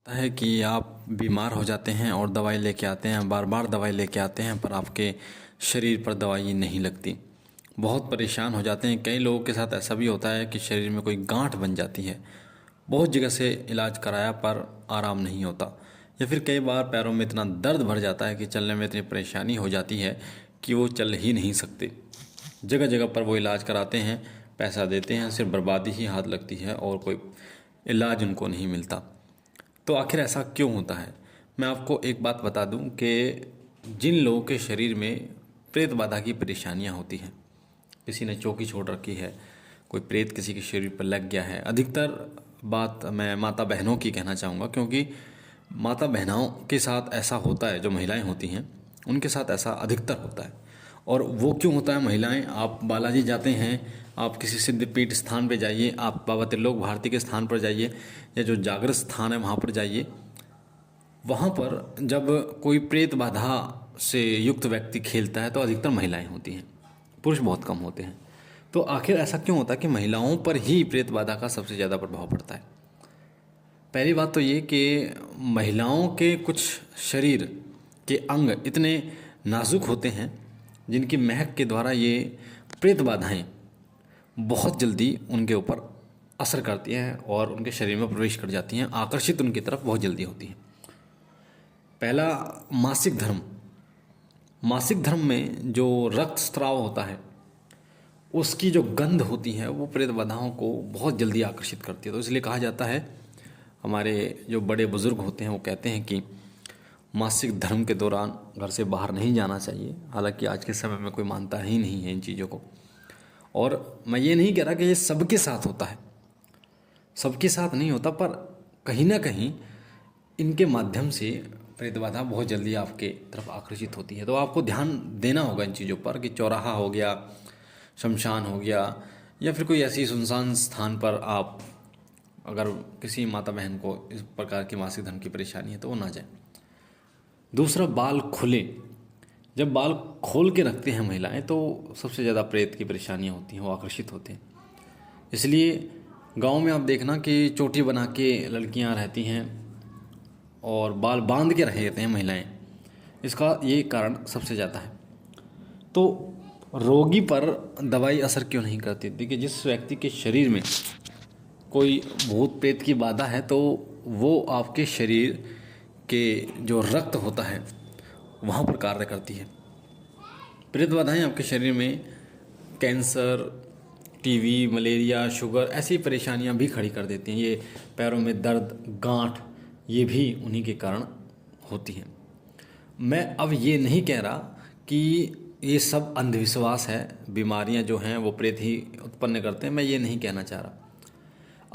होता है कि आप बीमार हो जाते हैं और दवाई लेके आते हैं, बार बार दवाई लेके आते हैं, पर आपके शरीर पर दवाई नहीं लगती। बहुत परेशान हो जाते हैं। कई लोगों के साथ ऐसा भी होता है कि शरीर में कोई गांठ बन जाती है। बहुत जगह से इलाज कराया पर आराम नहीं होता, या फिर कई बार पैरों में इतना दर्द भर जाता है कि चलने में इतनी परेशानी हो जाती है कि वो चल ही नहीं सकते। जगह जगह पर वो इलाज कराते हैं, पैसा देते हैं, सिर्फ बर्बादी ही हाथ लगती है और कोई इलाज उनको नहीं मिलता। तो आखिर ऐसा क्यों होता है? मैं आपको एक बात बता दूं कि जिन लोगों के शरीर में प्रेत बाधा की परेशानियां होती हैं, किसी ने चौकी छोड़ रखी है, कोई प्रेत किसी के शरीर पर लग गया है। अधिकतर बात मैं माता बहनों की कहना चाहूँगा, क्योंकि माता बहनों के साथ ऐसा होता है। जो महिलाएं होती हैं उनके साथ ऐसा अधिकतर होता है। और वो क्यों होता है? महिलाएं, आप बालाजी जाते हैं, आप किसी सिद्धपीठ स्थान पर जाइए, आप बाबा त्रिलोक भारती के स्थान पर जाइए, या जो जागृत स्थान है वहाँ पर जाइए। वहाँ पर जब कोई प्रेत बाधा से युक्त व्यक्ति खेलता है तो अधिकतर महिलाएं होती हैं, पुरुष बहुत कम होते हैं। तो आखिर ऐसा क्यों होता है कि महिलाओं पर ही प्रेत बाधा का सबसे ज़्यादा प्रभाव पड़ता है? पहली बात तो ये कि महिलाओं के कुछ शरीर के अंग इतने नाजुक होते हैं जिनकी महक के द्वारा ये प्रेत बाधाएं बहुत जल्दी उनके ऊपर असर करती हैं और उनके शरीर में प्रवेश कर जाती हैं, आकर्षित उनकी तरफ बहुत जल्दी होती हैं। पहला, मासिक धर्म। मासिक धर्म में जो रक्त स्राव होता है उसकी जो गंध होती है वो प्रेत बाधाओं को बहुत जल्दी आकर्षित करती है। तो इसलिए कहा जाता है, हमारे जो बड़े बुजुर्ग होते हैं वो कहते हैं कि मासिक धर्म के दौरान घर से बाहर नहीं जाना चाहिए। हालांकि आज के समय में कोई मानता ही नहीं है इन चीज़ों को। और मैं ये नहीं कह रहा कि ये सबके साथ होता है, सबके साथ नहीं होता, पर कहीं ना कहीं इनके माध्यम से प्रेत बाधा बहुत जल्दी आपके तरफ आकर्षित होती है। तो आपको ध्यान देना होगा इन चीज़ों पर कि चौराहा हो गया, शमशान हो गया, या फिर कोई ऐसी सुनसान स्थान पर आप अगर किसी माता बहन को इस प्रकार की मासिक धर्म की परेशानी है तो वो ना जाए। दूसरा, बाल खुले। जब बाल खोल के रखते हैं महिलाएं तो सबसे ज़्यादा प्रेत की परेशानियां होती हैं, वो आकर्षित होते हैं। इसलिए गांव में आप देखना कि चोटी बना के लड़कियां रहती हैं और बाल बांध के रहते हैं महिलाएं। इसका ये कारण सबसे ज़्यादा है। तो रोगी पर दवाई असर क्यों नहीं करती? देखिए, जिस व्यक्ति के शरीर में कोई भूत प्रेत की बाधा है तो वो आपके शरीर के जो रक्त होता है वहाँ पर कार्य करती है। प्रेत बाधाएं आपके शरीर में कैंसर, टीवी, मलेरिया, शुगर ऐसी परेशानियां भी खड़ी कर देती हैं। ये पैरों में दर्द, गांठ, ये भी उन्हीं के कारण होती हैं। मैं अब ये नहीं कह रहा कि ये सब अंधविश्वास है, बीमारियां जो हैं वो प्रेत ही उत्पन्न करते हैं, मैं ये नहीं कहना चाह रहा।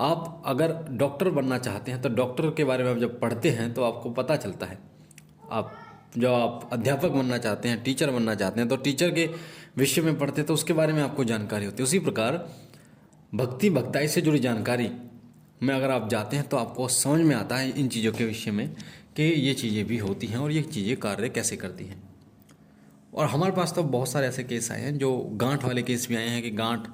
आप अगर डॉक्टर बनना चाहते हैं तो डॉक्टर के बारे में आप जब पढ़ते हैं तो आपको पता चलता है। आप अध्यापक बनना चाहते हैं, टीचर बनना चाहते हैं, तो टीचर के विषय में पढ़ते हैं तो उसके बारे में आपको जानकारी होती है। उसी प्रकार भक्ति भक्ताई से जुड़ी जानकारी में अगर आप जाते हैं तो आपको समझ में आता है इन चीज़ों के विषय में कि ये चीज़ें भी होती हैं और ये चीज़ें कार्य कैसे करती हैं। और हमारे पास तो बहुत सारे ऐसे केस आए हैं, जो गांठ वाले केस भी आए हैं कि गांठ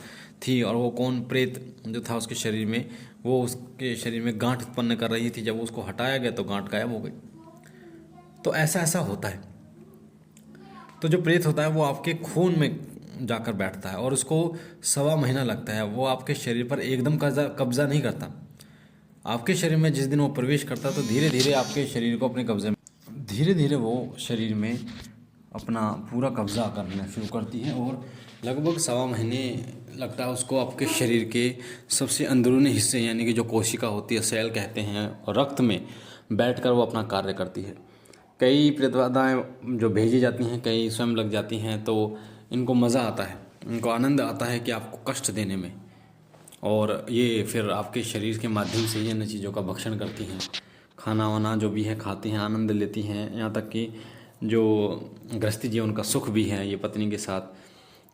थी और वो कौन प्रेत जो था उसके शरीर में, वो उसके शरीर में गांठ उत्पन्न कर रही थी, जब उसको हटाया गया तो गांठ गायब हो गई। तो ऐसा ऐसा होता है। तो जो प्रेत होता है वो आपके खून में जाकर बैठता है और उसको 1.25 महीना लगता है। वो आपके शरीर पर एकदम कब्जा नहीं करता। आपके शरीर में जिस दिन वो प्रवेश करता है तो धीरे धीरे आपके शरीर को अपने कब्जे में, धीरे धीरे वो शरीर में अपना पूरा कब्जा करना शुरू करती है और लगभग 1.25 महीने लगता है उसको आपके शरीर के सबसे अंदरूनी हिस्से, यानी कि जो कोशिका होती है, सेल कहते हैं, और रक्त में बैठकर वो अपना कार्य करती है। कई प्रतिबाधाएं जो भेजी जाती हैं, कई स्वयं लग जाती हैं, तो इनको मज़ा आता है, इनको आनंद आता है कि आपको कष्ट देने में, और ये फिर आपके शरीर के माध्यम से ही इन चीज़ों का भक्षण करती हैं। खाना वाना जो भी है खाती हैं, आनंद लेती हैं, यहाँ तक कि जो गृहस्थी जीवन का सुख भी है ये पत्नी के साथ,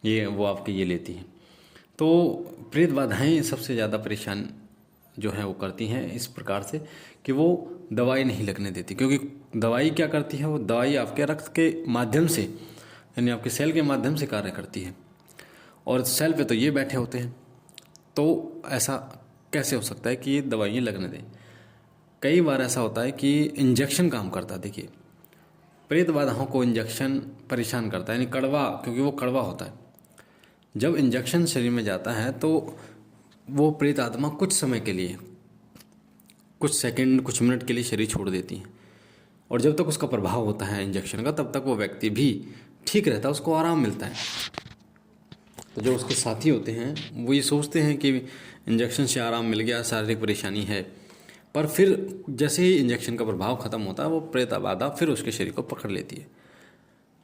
ये वो आपके ये लेती हैं। तो प्रेत बाधाएं सबसे ज़्यादा परेशान जो है वो करती हैं इस प्रकार से कि वो दवाई नहीं लगने देती। क्योंकि दवाई क्या करती है? वो दवाई आपके रक्त के माध्यम से, यानी आपके सेल के माध्यम से कार्य करती है, और सेल पे तो ये बैठे होते हैं। तो ऐसा कैसे हो सकता है कि ये दवाइयाँ लगने दें? कई बार ऐसा होता है कि इंजेक्शन काम करता है। देखिए, प्रेत बाधाओं को इंजेक्शन परेशान करता है, यानी कड़वा, क्योंकि वो कड़वा होता है। जब इंजेक्शन शरीर में जाता है तो वो प्रेत आत्मा कुछ समय के लिए, कुछ सेकंड, कुछ मिनट के लिए शरीर छोड़ देती है, और जब तक उसका प्रभाव होता है इंजेक्शन का, तब तक वो व्यक्ति भी ठीक रहता है, उसको आराम मिलता है। तो जो उसके साथी होते हैं वो ये सोचते हैं कि इंजेक्शन से आराम मिल गया, शारीरिक परेशानी है, पर फिर जैसे ही इंजेक्शन का प्रभाव ख़त्म होता है वो प्रेत बाधा फिर उसके शरीर को पकड़ लेती है,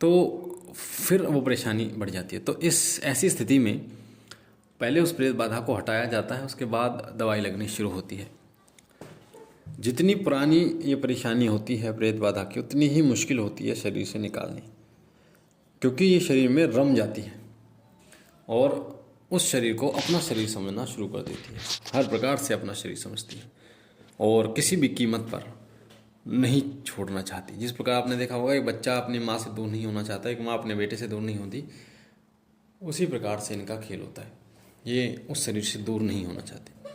तो फिर वो परेशानी बढ़ जाती है। तो इस ऐसी स्थिति में पहले उस प्रेत बाधा को हटाया जाता है, उसके बाद दवाई लगनी शुरू होती है। जितनी पुरानी ये परेशानी होती है प्रेत बाधा की, उतनी ही मुश्किल होती है शरीर से निकालनी, क्योंकि ये शरीर में रम जाती है और उस शरीर को अपना शरीर समझना शुरू कर देती है, हर प्रकार से अपना शरीर समझती है और किसी भी कीमत पर नहीं छोड़ना चाहती। जिस प्रकार आपने देखा होगा, एक बच्चा अपनी माँ से दूर नहीं होना चाहता, एक माँ अपने बेटे से दूर नहीं होती, उसी प्रकार से इनका खेल होता है। ये उस शरीर से दूर नहीं होना चाहते।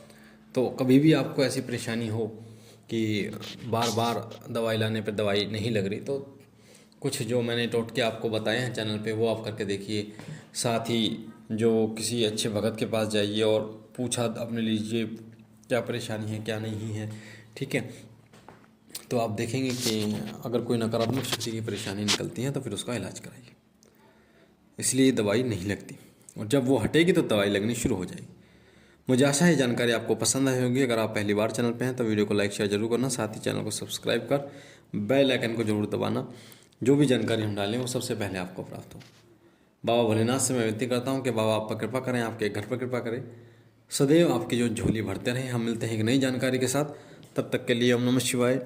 तो कभी भी आपको ऐसी परेशानी हो कि बार बार दवाई लाने पर दवाई नहीं लग रही, तो कुछ जो मैंने टोटके आपको बताए हैं चैनल पे, वो आप करके देखिए। साथ ही जो किसी अच्छे भगत के पास जाइए और पूछा अपने लीजिए क्या परेशानी है, क्या नहीं है, ठीक है। तो आप देखेंगे कि अगर कोई नकारात्मक शक्ति की परेशानी निकलती है तो फिर उसका इलाज कराइए। इसलिए दवाई नहीं लगती, और जब वो हटेगी तो दवाई लगनी शुरू हो जाएगी। मुझे आशा है जानकारी आपको पसंद आई होगी। अगर आप पहली बार चैनल पे हैं तो वीडियो को लाइक शेयर जरूर करना, साथ ही चैनल को सब्सक्राइब कर बेल आइकन को जरूर दबाना। जो भी जानकारी हम डालें वो सबसे पहले आपको प्राप्त हो। बाबा भोलेनाथ से मैं विनती करता हूँ कि बाबा आप पर कृपा करें, आपके घर पर कृपा करें, सदैव आपकी जो झोली भरते रहें। हम मिलते हैं एक नई जानकारी के साथ, तब तक के लिए ओम नमः शिवाय।